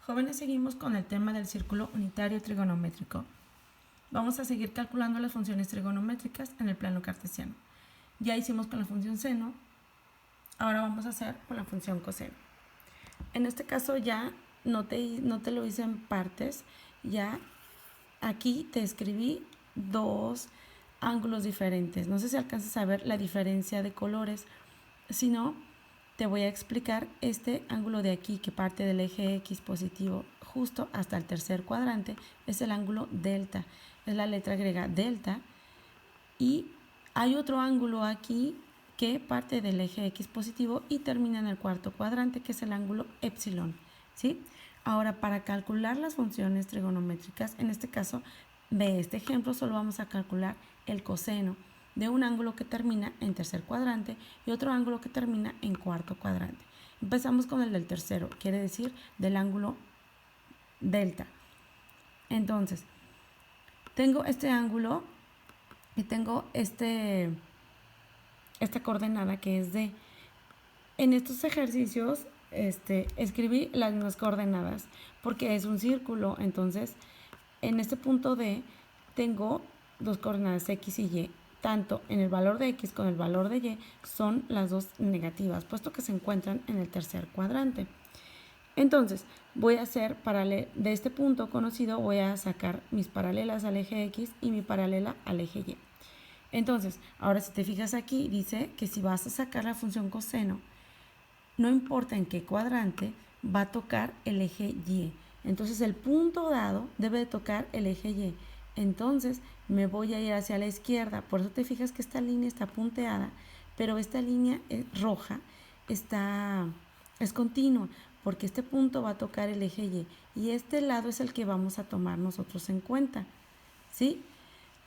Jóvenes, seguimos con el tema del círculo unitario trigonométrico. Vamos a seguir calculando las funciones trigonométricas en el plano cartesiano. Ya hicimos con la función seno, ahora vamos a hacer con la función coseno. En este caso ya no te lo hice en partes, ya aquí te escribí dos ángulos diferentes. No sé si alcanzas a ver la diferencia de colores, si no, te voy a explicar este ángulo de aquí que parte del eje X positivo justo hasta el tercer cuadrante, es el ángulo delta, es la letra griega delta, y hay otro ángulo aquí que parte del eje X positivo y termina en el cuarto cuadrante, que es el ángulo epsilon, ¿sí? Ahora, para calcular las funciones trigonométricas, en este caso de este ejemplo solo vamos a calcular el coseno de un ángulo que termina en tercer cuadrante y otro ángulo que termina en cuarto cuadrante. Empezamos con el del tercero, quiere decir del ángulo delta. Entonces, tengo este ángulo y tengo esta coordenada que es D. En estos ejercicios escribí las mismas coordenadas porque es un círculo. Entonces, en este punto D tengo dos coordenadas X y Y. Tanto en el valor de X como el valor de Y son las dos negativas, puesto que se encuentran en el tercer cuadrante. Entonces, voy a hacer de este punto conocido, voy a sacar mis paralelas al eje X y mi paralela al eje Y. Entonces, ahora si te fijas aquí, dice que si vas a sacar la función coseno, no importa en qué cuadrante, va a tocar el eje Y. Entonces, el punto dado debe de tocar el eje Y. Entonces, me voy a ir hacia la izquierda. Por eso te fijas que esta línea está punteada, pero esta línea roja es continua, porque este punto va a tocar el eje Y. Y este lado es el que vamos a tomar nosotros en cuenta, ¿sí?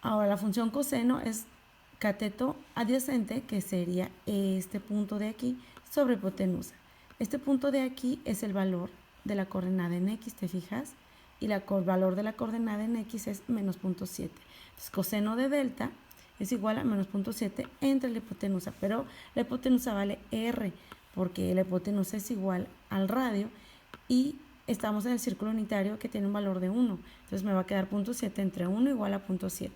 Ahora, la función coseno es cateto adyacente, que sería este punto de aquí, sobre hipotenusa. Este punto de aquí es el valor de la coordenada en X, ¿te fijas? Y el valor de la coordenada en X es menos 0.7. Entonces, coseno de delta es igual a menos 0.7 entre la hipotenusa, pero la hipotenusa vale R, porque la hipotenusa es igual al radio y estamos en el círculo unitario que tiene un valor de 1. Entonces me va a quedar 0.7 entre 1 igual a 0.7.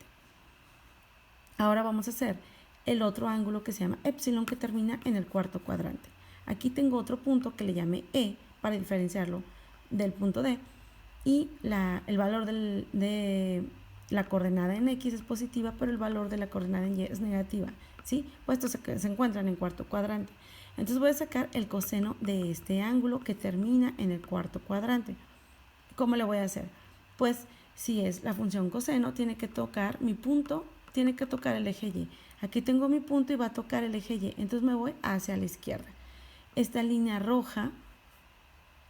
Ahora vamos a hacer el otro ángulo que se llama epsilon, que termina en el cuarto cuadrante. Aquí tengo otro punto que le llamé E para diferenciarlo del punto D, y el valor de la coordenada en X es positiva, pero el valor de la coordenada en Y es negativa, ¿sí? Puesto se encuentran en cuarto cuadrante. Entonces voy a sacar el coseno de este ángulo que termina en el cuarto cuadrante. ¿Cómo le voy a hacer? Pues si es la función coseno, tiene que tocar mi punto, tiene que tocar el eje Y. Aquí tengo mi punto y va a tocar el eje Y, entonces me voy hacia la izquierda. Esta línea roja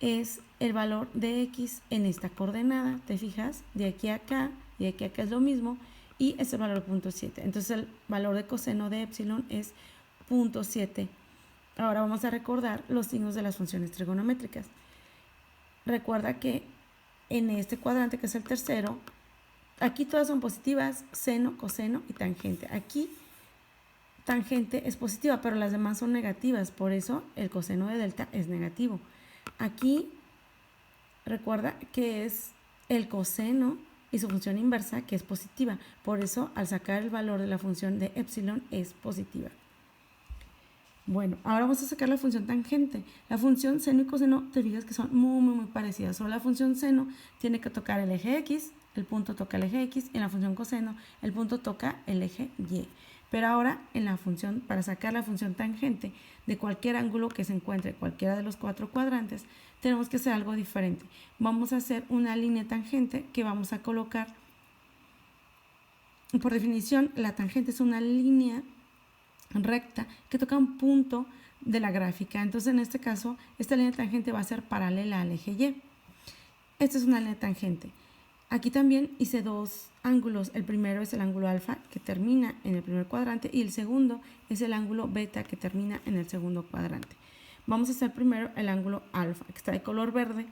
es el valor de X en esta coordenada, ¿te fijas? De aquí a acá, y de aquí a acá es lo mismo, y es el valor 0.7. Entonces el valor de coseno de epsilon es 0.7. Ahora vamos a recordar los signos de las funciones trigonométricas. Recuerda que en este cuadrante, que es el tercero, aquí todas son positivas: seno, coseno y tangente. Aquí tangente es positiva, pero las demás son negativas, por eso el coseno de delta es negativo. Aquí recuerda que es el coseno y su función inversa, que es positiva, por eso al sacar el valor de la función de epsilon es positiva. Bueno, ahora vamos a sacar la función tangente. La función seno y coseno, te fijas que son muy parecidas. Solo la función seno tiene que tocar el eje X, el punto toca el eje X, y en la función coseno el punto toca el eje Y. Pero ahora para sacar la función tangente de cualquier ángulo que se encuentre en cualquiera de los cuatro cuadrantes, tenemos que hacer algo diferente. Vamos a hacer una línea tangente que vamos a colocar. Por definición, la tangente es una línea recta que toca un punto de la gráfica. Entonces, en este caso, esta línea tangente va a ser paralela al eje Y. Esta es una línea tangente. Aquí también hice dos ángulos. El primero es el ángulo alfa, que termina en el primer cuadrante, y el segundo es el ángulo beta, que termina en el segundo cuadrante. Vamos a hacer primero el ángulo alfa, que está de color verde.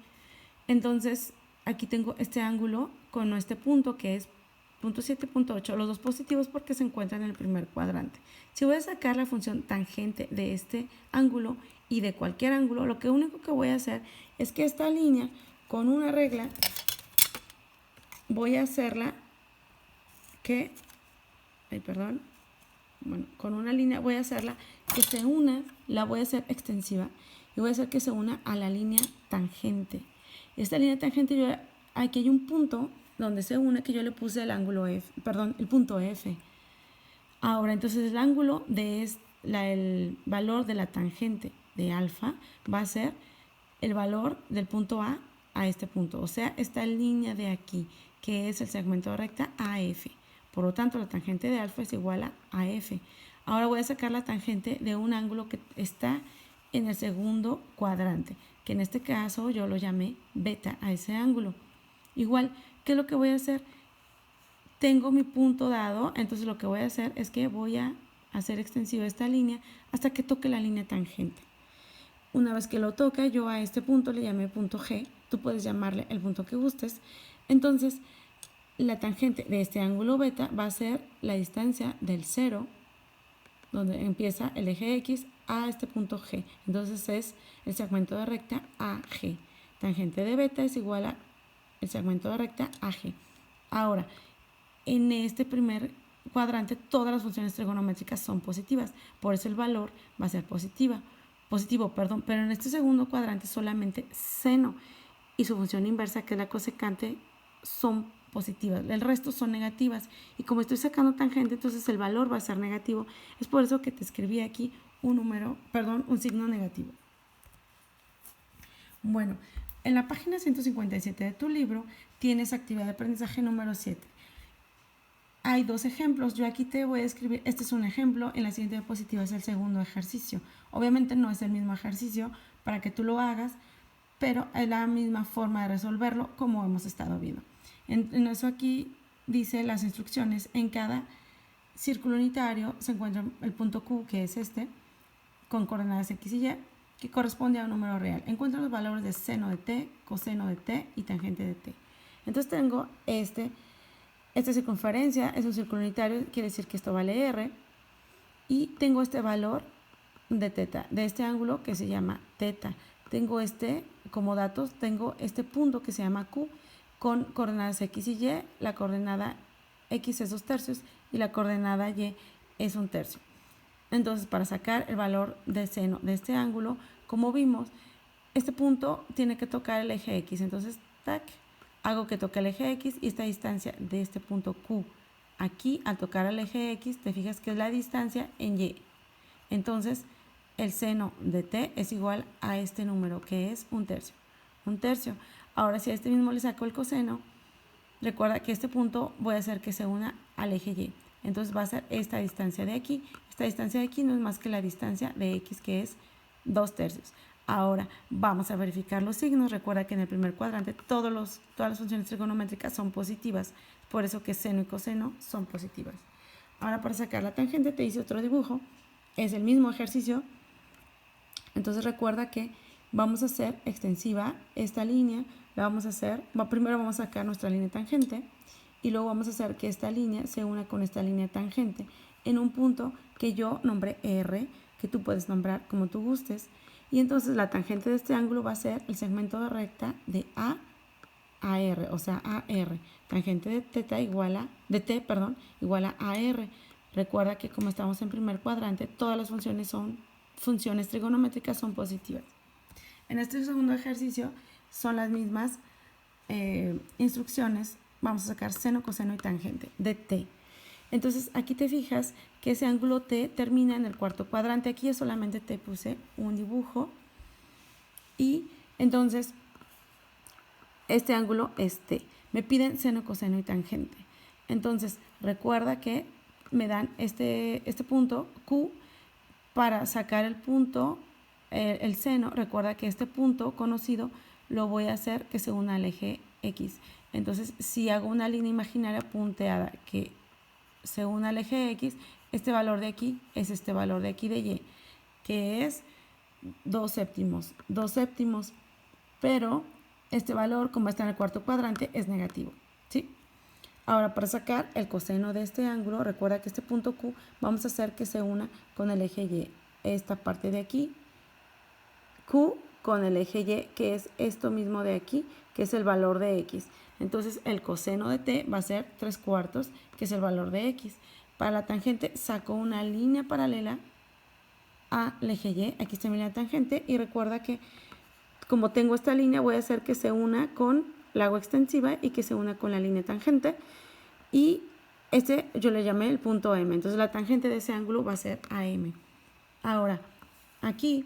Entonces, aquí tengo este ángulo con este punto, que es 0.7, 0.8, los dos positivos porque se encuentran en el primer cuadrante. Si voy a sacar la función tangente de este ángulo y de cualquier ángulo, lo único que voy a hacer es que esta línea con una regla voy a hacerla que, con una línea voy a hacerla que se una, la voy a hacer extensiva y voy a hacer que se una a la línea tangente. Esta línea tangente, aquí hay un punto donde se une que yo le puse el ángulo F, el punto F. Ahora, entonces el ángulo el valor de la tangente de alfa va a ser el valor del punto a este punto, o sea, esta línea de aquí, que es el segmento de recta AF. Por lo tanto, la tangente de alfa es igual a AF. Ahora voy a sacar la tangente de un ángulo que está en el segundo cuadrante, que en este caso yo lo llamé beta a ese ángulo. Igual, ¿qué es lo que voy a hacer? Tengo mi punto dado, entonces lo que voy a hacer es que voy a hacer extensiva esta línea hasta que toque la línea tangente. Una vez que lo toca, yo a este punto le llamé punto G, tú puedes llamarle el punto que gustes. Entonces, la tangente de este ángulo beta va a ser la distancia del 0, donde empieza el eje X, a este punto G. Entonces es el segmento de recta AG. Tangente de beta es igual a el segmento de recta AG. Ahora, en este primer cuadrante todas las funciones trigonométricas son positivas, por eso el valor va a ser positivo, pero en este segundo cuadrante solamente seno y su función inversa, que es la cosecante, son positivas, el resto son negativas, y como estoy sacando tangente, entonces el valor va a ser negativo. Es por eso que te escribí aquí un signo negativo. Bueno, en la página 157 de tu libro tienes actividad de aprendizaje número 7. Hay dos ejemplos, yo aquí te voy a escribir, este es un ejemplo, en la siguiente diapositiva es el segundo ejercicio. Obviamente no es el mismo ejercicio para que tú lo hagas, pero es la misma forma de resolverlo como hemos estado viendo. En eso aquí dice las instrucciones, en cada círculo unitario se encuentra el punto Q, que es este, con coordenadas X y Y, que corresponde a un número real. Encuentra los valores de seno de t, coseno de t y tangente de t. Entonces tengo esta circunferencia, es un círculo unitario, quiere decir que esto vale r, y tengo este valor de teta, de este ángulo que se llama teta. Tengo como datos, tengo este punto que se llama Q con coordenadas X y Y, la coordenada X es 2 tercios y la coordenada Y es 1 tercio. Entonces, para sacar el valor de seno de este ángulo, como vimos, este punto tiene que tocar el eje X, entonces, tac, hago que toque el eje X y esta distancia de este punto Q aquí, al tocar el eje X, te fijas que es la distancia en Y. Entonces, el seno de t es igual a este número, que es 1 tercio. 1 tercio. Ahora, si a este mismo le saco el coseno, recuerda que este punto voy a hacer que se una al eje Y. Entonces, va a ser esta distancia de aquí. Esta distancia de aquí no es más que la distancia de X, que es 2 tercios. Ahora vamos a verificar los signos. Recuerda que en el primer cuadrante todas las funciones trigonométricas son positivas, por eso que seno y coseno son positivas. Ahora, para sacar la tangente te hice otro dibujo, es el mismo ejercicio. Entonces recuerda que vamos a hacer extensiva esta línea, primero vamos a sacar nuestra línea tangente y luego vamos a hacer que esta línea se una con esta línea tangente en un punto que yo nombré R, que tú puedes nombrar como tú gustes. Y entonces la tangente de este ángulo va a ser el segmento de recta de A a R, o sea, AR. Tangente de t igual a AR. Recuerda que como estamos en primer cuadrante, todas las funciones trigonométricas son positivas. En este segundo ejercicio son las mismas instrucciones. Vamos a sacar seno, coseno y tangente de t. Entonces aquí te fijas que ese ángulo T termina en el cuarto cuadrante. Aquí yo solamente te puse un dibujo y entonces este ángulo es T. Me piden seno, coseno y tangente. Entonces recuerda que me dan este punto Q. Para sacar el punto, el seno, recuerda que este punto conocido lo voy a hacer que se una al eje X. Entonces si hago una línea imaginaria punteada que se une al eje X, este valor de aquí es este valor de aquí de Y, que es 2 séptimos, pero este valor, como está en el cuarto cuadrante, es negativo, ¿sí? Ahora, para sacar el coseno de este ángulo, recuerda que este punto Q vamos a hacer que se una con el eje Y. Esta parte de aquí, Q con el eje Y, que es esto mismo de aquí, que es el valor de X. Entonces el coseno de t va a ser 3/4, que es el valor de X. Para la tangente saco una línea paralela al eje Y, aquí está mi línea tangente, y recuerda que como tengo esta línea voy a hacer que se una con, la hago extensiva y que se una con la línea tangente, y este yo le llamé el punto M, entonces la tangente de ese ángulo va a ser AM. Ahora, aquí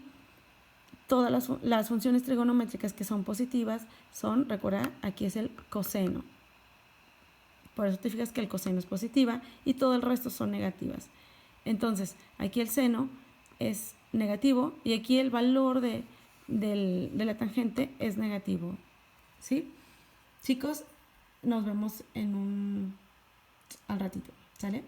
todas las funciones trigonométricas que son positivas son, recuerda, aquí es el coseno. Por eso te fijas que el coseno es positiva y todo el resto son negativas. Entonces, aquí el seno es negativo y aquí el valor de la tangente es negativo. ¿Sí? Chicos, nos vemos al ratito. ¿Sale?